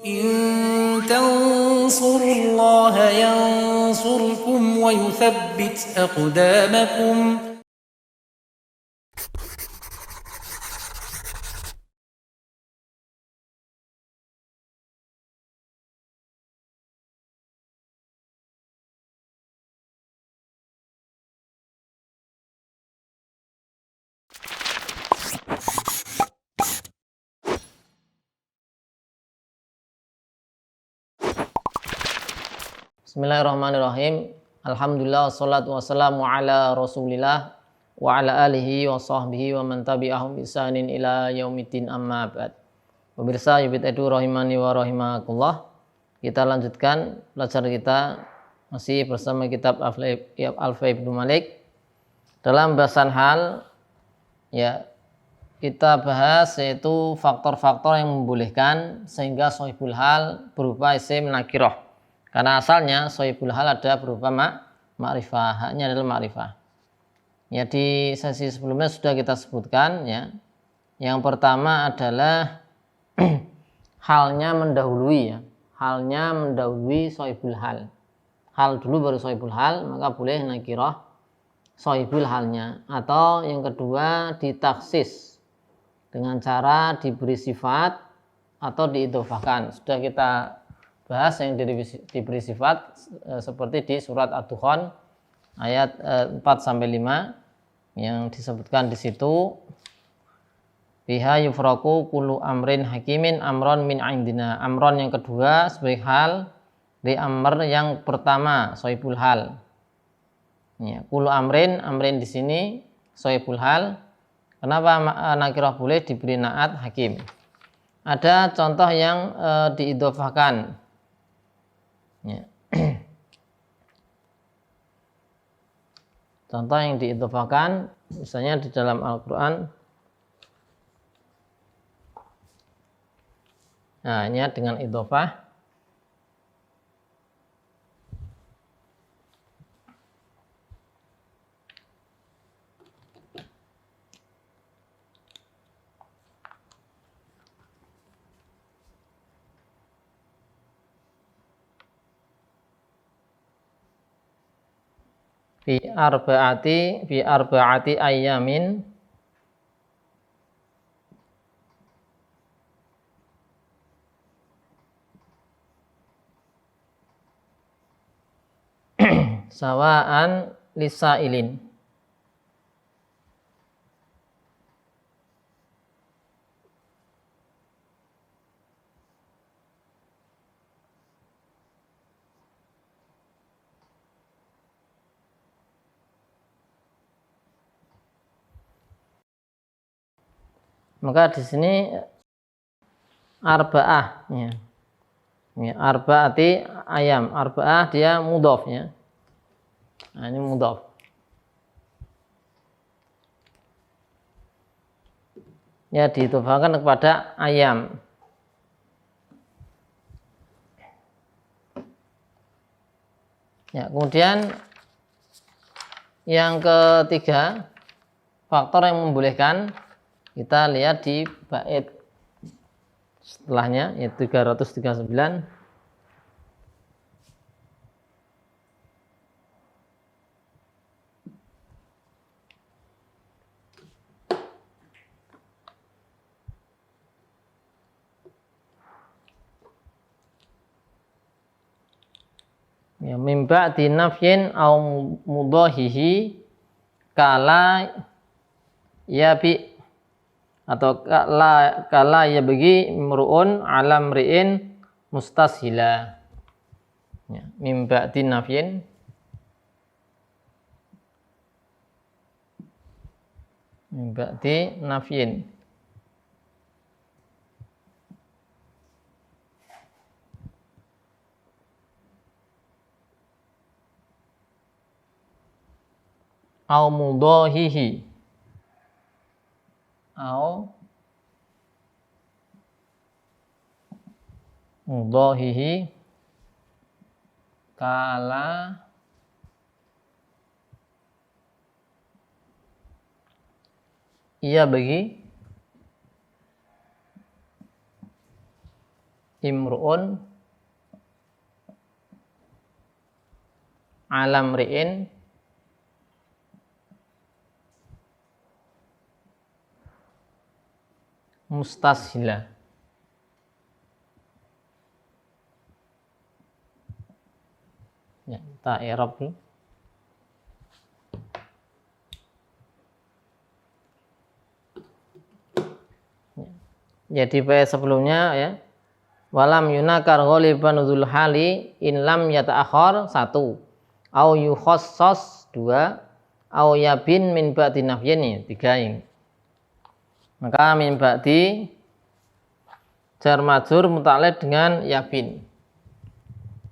إن تنصروا الله ينصركم ويثبت أقدامكم. Bismillahirrahmanirrahim. Alhamdulillah wassalatu wassalamu ala Rasulillah wa ala alihi wa sahbihi wa man tabi'ahum bisanin ila yaumiddin amma ba'd. Pemirsa Yubit Edu rahimani wa rahimakumullah. Kita lanjutkan pelajaran kita masih bersama kitab Alfiya Ibnu Malik. Dalam bahasan hal ya kita bahas yaitu faktor-faktor yang membolehkan sehingga shahibul hal berupa isim nakirah. Karena asalnya shahibul hal ada berupa ma'rifah, haknya adalah ma'rifah. Ya di sesi sebelumnya sudah kita sebutkan ya. Yang pertama adalah halnya mendahului ya. Halnya mendahului shahibul hal. Hal dulu baru shahibul hal, maka boleh nakirah shahibul halnya. Atau yang kedua ditaksis dengan cara diberi sifat atau diidhofahkan. Sudah kita bahas yang diberi sifat seperti di surat Ad-Dukhan ayat 4-5 yang disebutkan di situ, biha yufraku kullu amrin hakimin amron min indina. Amron yang kedua sebagai hal di amr yang pertama shahibul hal. Ya, kullu amrin di sini shahibul hal. Kenapa nakirah boleh diberi naat hakim? Ada contoh yang diidhofahkan. Ya. Contoh yang diidhofahkan misalnya di dalam Al-Quran. Nah, ini dengan idhofah. Fi arba'ati ayyamin sawaan lisailin. Maka di sini arba'ah ya. Ya, arba'ati ayam. Arba'ah dia mudhof ya. Nah, ini mudhof. Ya, diidhofahkan kepada ayam. Ya, kemudian yang ketiga, faktor yang membolehkan, kita lihat di bait setelahnya yaitu 339. Ya, mimba dinafyin au mudhahihi kala ya bi atau kala ya bagi imruun alam ri'in mustashila. Ya, mimba dinafyin mimba dinafyin au mudhahihi au mudhahihi kala ia bagi imru'un alam ri'in mustashila. Ya, kita i'rab dulu. Jadi sebelumnya ya, walam yunakar ghaliban dzul hali in lam yata'akhir 1 au yukhassas 2 au yabin min ba'di nafyin 3 ini. Maka min ba'di jar majrur muta'alliq dengan yabin.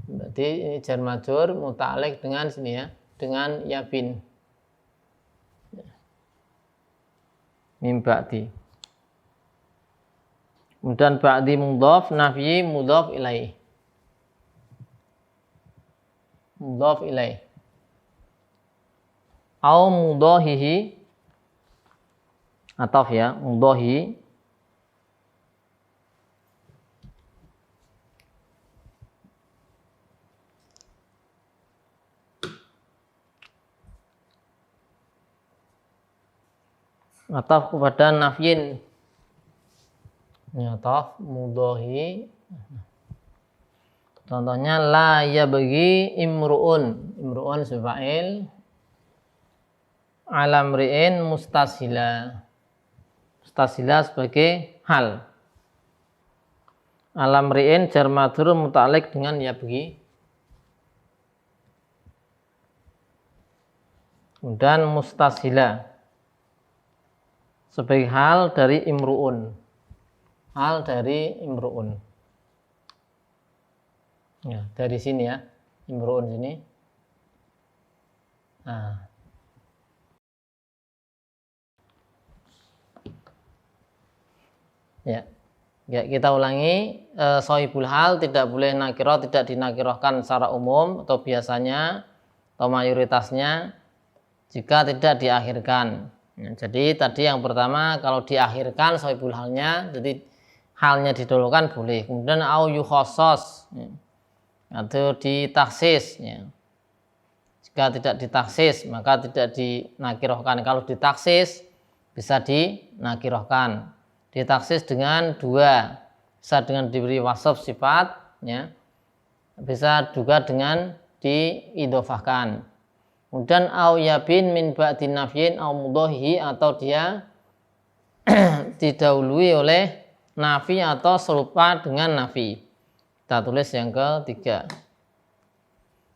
Berarti ini jar majrur muta'alliq dengan sini ya, dengan yabin. Min ba'di. Kemudian ba'di mudhaf, nafyi mudhaf ilaih. Mudhaf ilaih. Au mudhahihi, ataf ya, mudhahi. Ataf kepada nafyin. Ya, ataf mudhahi. Contohnya la yabghi imru'un. Imru'un fa'il. Alam ri'in mustashila. Mustashila sebagai hal. Alam ri'in jar majrur muta'alliq dengan yabghi. Kemudian mustashila sebagai hal dari imru'un. Hal dari imru'un. Ya, dari sini ya, imru'un sini. Nah. Ya. Ya, kita ulangi, sohibul hal tidak boleh nakirah, tidak dinakirahkan secara umum atau biasanya atau mayoritasnya jika tidak diakhirkan. Ya, jadi tadi yang pertama kalau diakhirkan sohibul halnya, jadi halnya didahulukan boleh. Kemudian au yukhassas ya, atau ditaksis ya. Jika tidak ditaksis maka tidak dinakirahkan. Kalau ditaksis bisa dinakirahkan. Ditaksis dengan 2, bisa dengan diberi wasaf sifat ya. Bisa juga dengan diidhofahkan. Kemudian au yabin min ba'di nafyin au mudhahi, atau dia didahului oleh nafi atau serupa dengan nafi. Kita tulis yang ketiga.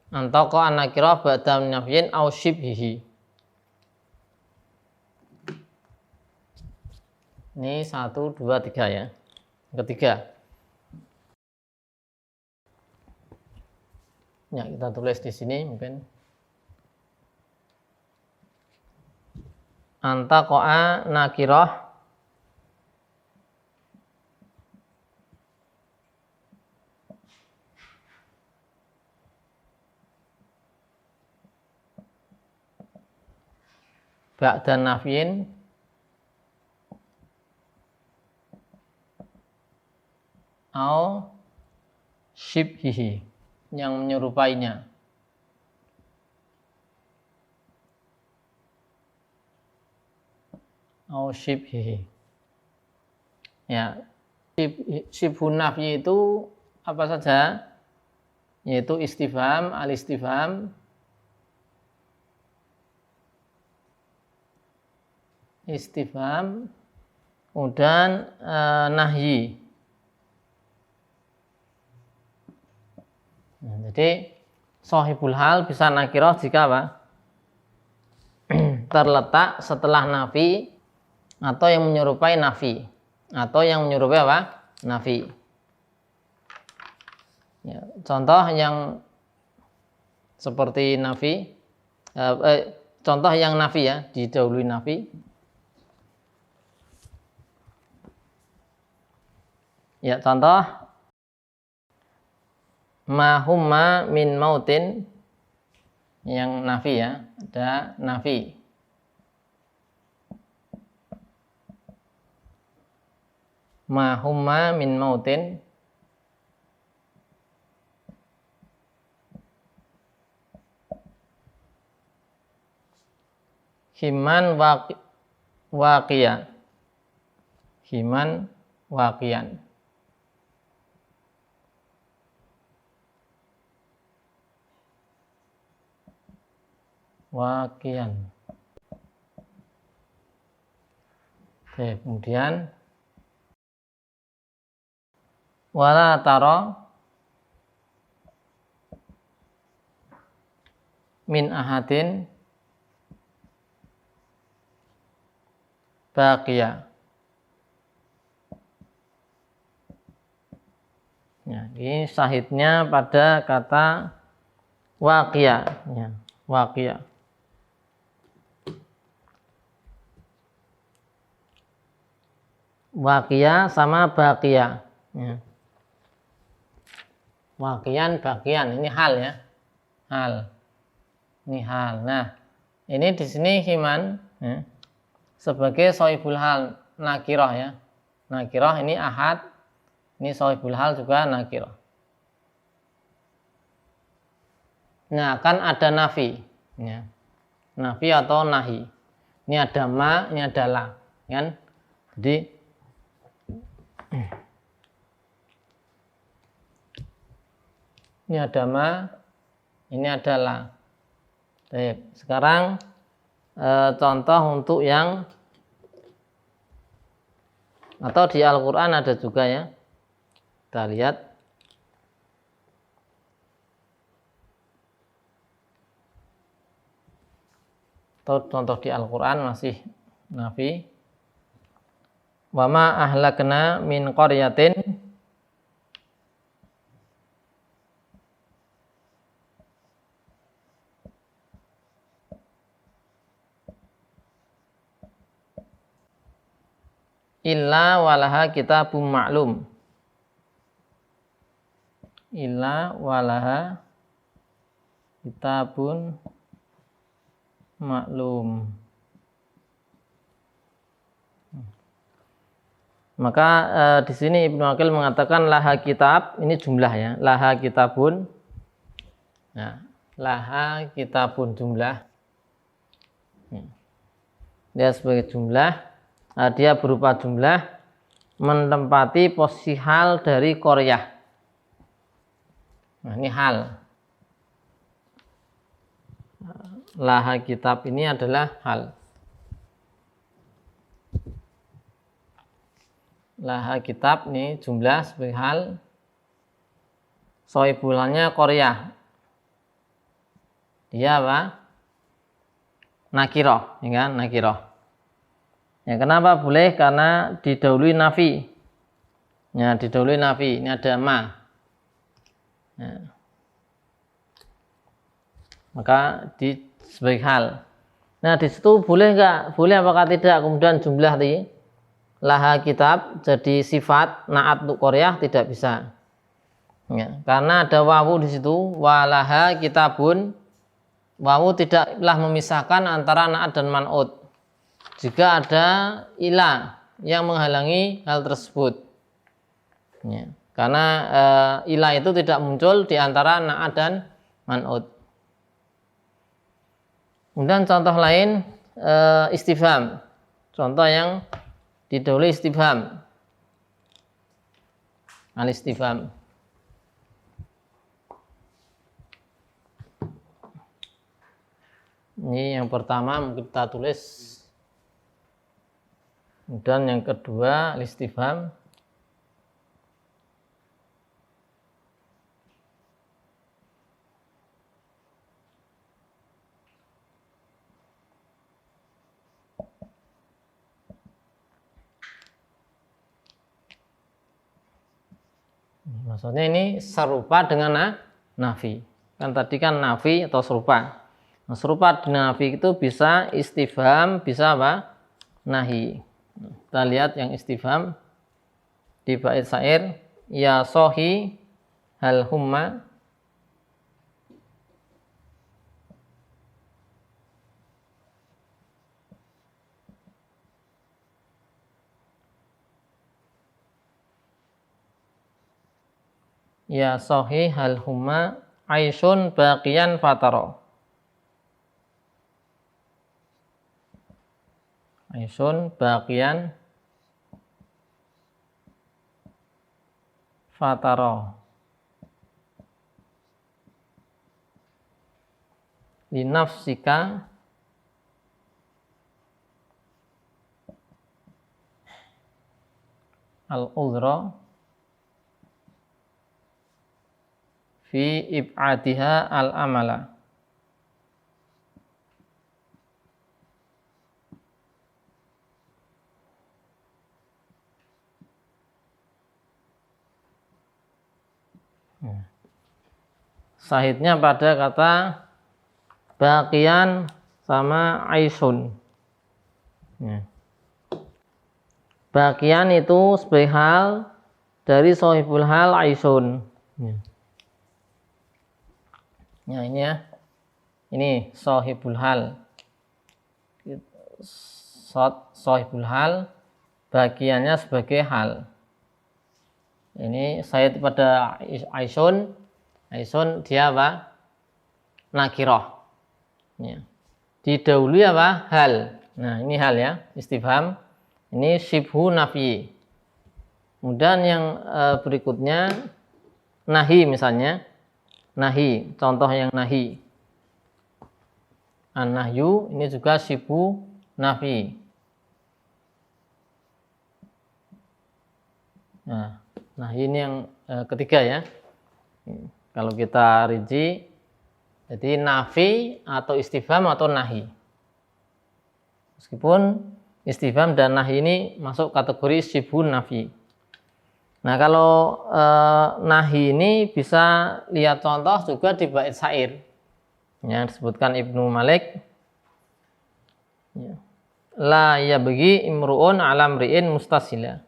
Antaqa an-nakirah ba'da nafyin au syibhihi. Ini 1, 2, 3 ya. Ketiga. Ya, kita tulis di sini mungkin. Antaqa nakirah ba'da nafyin au syibhihi, yang menyerupainya. Au syibhihi. Ya, syibhun nafyi itu apa saja? Yaitu istifham, al-istifham, istifham, kemudian nahyi. Nah, jadi sohibul hal bisa nakirah jika apa? Terletak setelah nafi atau yang menyerupai nafi, atau yang menyerupai apa? Nafi. Ya, contoh yang seperti nafi, contoh yang nafi ya, didahului nafi. Ya, contoh ma humma min mautin, yang nafi ya, ada nafi. Ma humma min mautin, himan waqiya. Himan waqiyan. Waqiyan. Oke, kemudian wala tara min ahadin baqiya. Ya, ini syahidnya pada kata waqiya, ya, waqiya. Waqiya sama baqiya. Ya. Waqiyan, baqiyan, ini hal ya, hal. Ini hal. Nah, ini di sini himan ya, sebagai sohibul hal nakirah ya. Nakirah ini ahad, ini sohibul hal juga nakirah. Nah, kan ada nafi, ya. Nafi atau nahi. Ini ada ma, ini ada la, kan? Jadi ini ada ma, ini ada la. Baik, sekarang contoh untuk yang atau di Al-Quran ada juga ya. Kita lihat. Atau contoh di Al-Quran masih nafi. Wa ma ahlakna min qaryatin illa walaha kitabun ma'lum. Illa walaha kitabun maklum. Maka di sini Ibnu Aqil mengatakan laha kitab, ini jumlah ya, laha kitabun. Nah, laha kitabun jumlah. Dia sebagai jumlah, dia berupa jumlah menempati posisi hal dari qaryah. Nah, ini hal. Laha kitab ini adalah hal. Laha kitab ini jumlah sebagai hal. Sohibulannya qaryah. Dia apa? Nakirah, ya kan? Nakirah. Ya, kenapa boleh? Karena didahului nafi. Ya, didahului nafi. Ini ada ma. Ya. Maka sebagai hal. Nah, di situ boleh enggak? Boleh apakah tidak? Kemudian jumlah tadi laha kitab jadi sifat naat untuk qaryah tidak bisa. Ya, karena ada wawu di situ, walaha kitabun. Wawu tidaklah memisahkan antara naat dan man'ut. Jika ada ilah yang menghalangi hal tersebut. Ya, karena ilah itu tidak muncul di antara naat dan man'ut. Kemudian contoh lain istifham. Contoh yang didahului istifham. Al-istifham. Ini yang pertama mungkin kita tulis. Dan yang kedua al-istifham. Maksudnya ini serupa dengan nafi. Kan tadi kan nafi atau serupa. Nah, serupa dengan nafi itu bisa istifham, bisa apa? Nahi. Kita lihat yang istifham di bait syair, ya sohi hal humma. Ya sohi hal humma aisyun baqiyan fataro. Aisun baqiyan fatara linafsika al-udhra fi ib'atiha al-amala. Sahidnya pada kata baqiyan sama aisun. Ya. Baqiyan itu sebagai hal dari sahibul hal aisun. Ya, ini ya. Ini sahibul hal. Sahibul hal, baqiyannya sebagai hal. Ini sahid pada aisun. Aisun dia apa? Nakirah. Ya. Didahului apa? Hal. Nah, ini hal ya, istifham. Ini syibhu nafi. Kemudian yang berikutnya nahi misalnya. Nahi, contoh yang nahi. An-nahyu ini juga syibhu nafi. Nah, nahi ini yang ketiga ya. Kalau kita rinci, jadi nafi atau istifham atau nahi. Meskipun istifham dan nahi ini masuk kategori syibhu nafi. Nah, kalau nahi ini bisa lihat contoh juga di bait syair. Ya, disebutkan Ibnu Malik. Ya. La yabghi imru'un ala mri'in mustasila.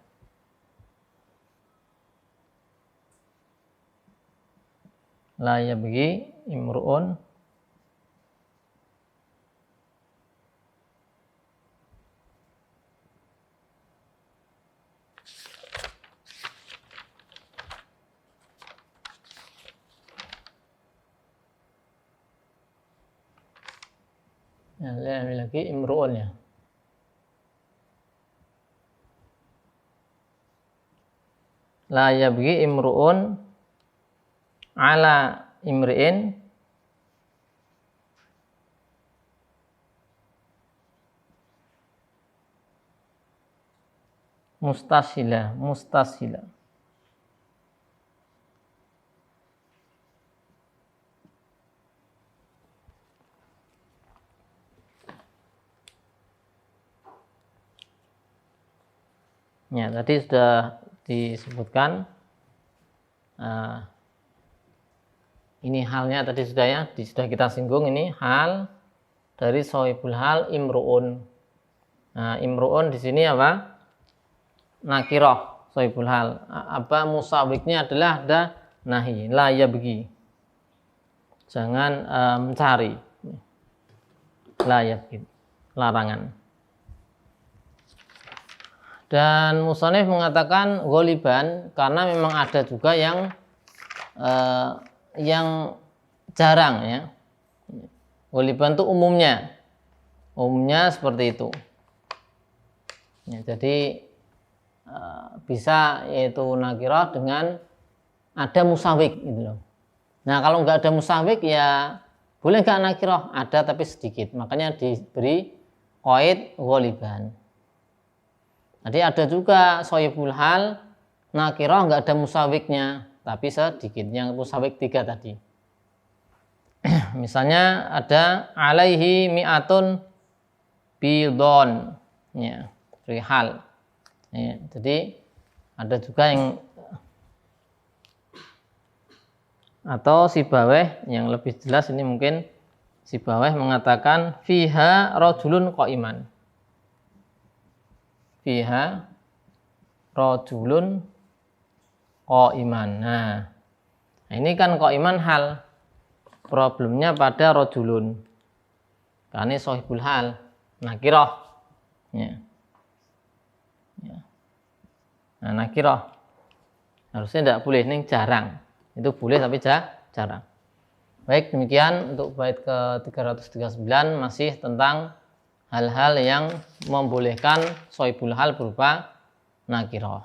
La yabghi imru'un ya, lagi imru'un ya. La yabghi imru'un ala imri'in mustasila. Ya, tadi sudah disebutkan. Ini halnya tadi sudah ya, sudah kita singgung. Ini hal dari sahibul hal imru'un. Nah, imru'un di sini apa? Nakirah sahibul hal. Apa musawiknya adalah ada nahi, la yabghi. Jangan mencari. La yabghi, larangan. Dan musannif mengatakan ghaliban karena memang ada juga yang jarang ya. Ghaliban itu umumnya seperti itu. Ya, jadi bisa yaitu nakirah dengan ada musawik gitu loh. Nah, kalau nggak ada musawik ya boleh nggak nakirah, ada tapi sedikit. Makanya diberi qaid ghaliban. Jadi ada juga sahibul hal nakirah nggak ada musawiknya, tapi sedikit. Yang musawik 3 tadi. Misalnya ada alaihi mi'atun bidon, ya, beri hal. Ya, jadi ada juga yang atau Sibaweh yang lebih jelas ini mungkin Sibaweh mengatakan fiha rajulun qa'iman. Fiha rajulun qa'iman. Nah, ini kan qa'iman hal. Problemnya pada rajulun. Karena ini sahibul hal, nakirah. Ya. Ya. Nah, nakirah. Harusnya tidak boleh, ini jarang. Itu boleh tapi jarang. Baik, demikian untuk bait ke 339 masih tentang hal-hal yang membolehkan soibul hal berupa nakirah.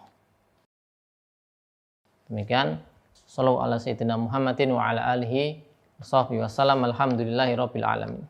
Demikian. Sallallahu ala sayyidina Muhammadin wa ala alihi wa sahbihi wasallam. Alhamdulillahi rabbil alamin.